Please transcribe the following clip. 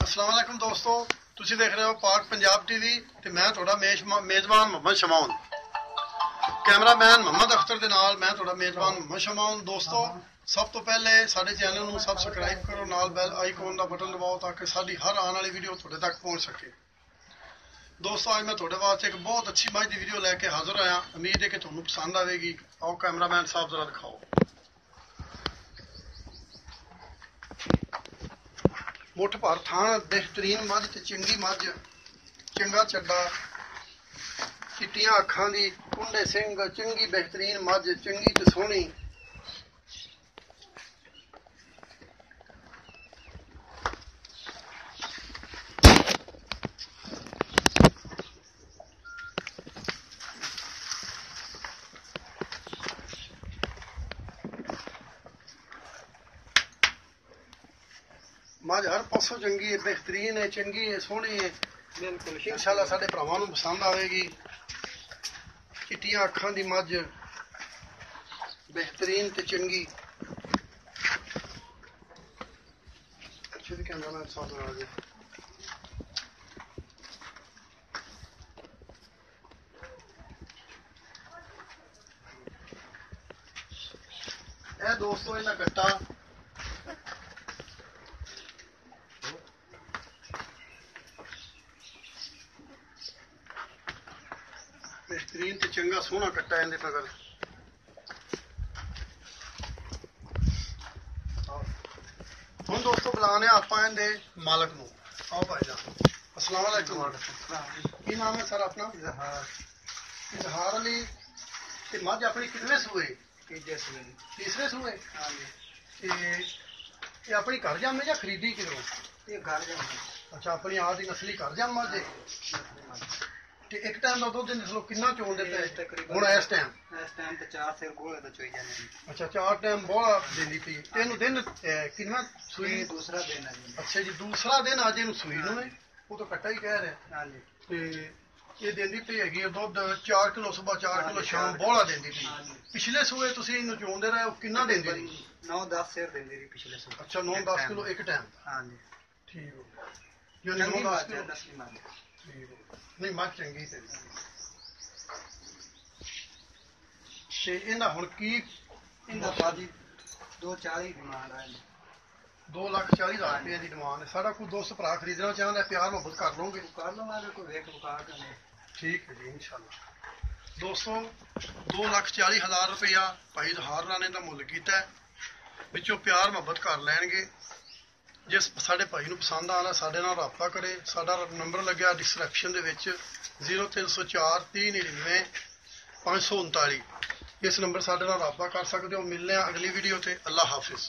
अस्सलाम वालेकुम दोस्तों, तुसी देख रहे हो पाक पंजाब टीवी ते मैं तुहाडा मेजबान मोहम्मद शमाउन, कैमरामैन मोहम्मद अख्तर दे नाल मैं तुहाडा मेजबान मोहम्मद शमाउन। दोस्तों सब तो पहले साडे चैनल नूं सबसक्राइब करो, नाल बैल आइकॉन दा बटन दबाओ ताकि साडी हर आने वाली वीडियो तुहाडे तक पहुंच सके। दोस्तों अज मैं तुहाडे वास्ते एक बहुत अच्छी मझ दी वीडियो लैके हाजिर आया, उम्मीद है कि तुहानूं पसंद आवेगी। आओ कैमरामैन साहब जरा दिखाओ। मुठ भर थान बेहतरीन मझ ते चंगी मझ, चंगा चड्डा, चिट्टियां अखां दी, कुंडे सिंह, चंगी बेहतरीन मझ, चंगी ते सोहनी। मझ हर पासों चंगी है, बेहतरीन है, चंगी है, सोहनी है। बिल्कुल इंशाअल्लाह साडे भरावां नूं पसंद आवेगी। चिट्टियां अखां दी मझ बेहतरीन ते चंगी। अच्छे दी कैमरामैन साहब आ गए। ए दोस्तों इन्हां कट्टा बेहतरीन ते चंगा सोहना कट्टा है मगर। हुण दोस्तों बुलाने आपां इहदे मालक नूं। आओ भाई जान, अस्सलाम वालेकुम। की नाम है सर अपना? इजहार अली। ते मझ अपनी कितने सूए? तीसरे सूए। ये अपनी घर जम्मे या खरीदी किधरों? ये घर जम्मे। अच्छा, अपनी आप की नस्ली घर जम मझ है। ते एक टाइम दा दुध नस्लो कितना चोण देता है हुण इस टाइम? इस टाइम ते 4 सेर बोले दा चोई जाने। अच्छा, 4 टाइम बोला देंदी पई। तेनू दिन कितना सूई? दूसरा दिन है जी। अच्छा जी, दूसरा दिन अज इनू सूई नूं है, वो तो कट्टा ही कह रहे। हां जी। ते ये देंदी पई हैगी दुध 4 किलो सुबह, 4 किलो शाम बोला देंदी पई। पिछले सूए तुसीं इनू चोंदे रहे हो, कितना देंदी रही? 9-10 सेर देंदी रही पिछले सूए। अच्छा, 9-10 किलो एक टाइम। हां जी, ठीक हो गया। यानी 9-10 किलो नस्ली माल। ठीक हो, नहीं मझ चंगी ते इन्हां हुण की इन्हां बाजी 240 डिमांड है। 2,40,000 रुपये की डिमांड है। साडा कोई दोस्त भरा खरीदना चाहता है, प्यार मोहब्बत कर लोगे? कर लवांगे, कोई वेख विखा के। ठीक है जी, इंशाअल्लाह। दोस्तों 2,40,000 रुपया भाई इजहार राणे का मुल किया है, विचों प्यार मोहब्बत कर लैणगे। जिस साडे भाई नूं पसंद आना साडे नाल राबता करे। साडा नंबर लग्या डिस्क्रिप्शन दे विच 0304 399 539। इस नंबर साडे नाल राबता कर सकते हो। मिलने अगली वीडियो ते। अल्लाह हाफिज़।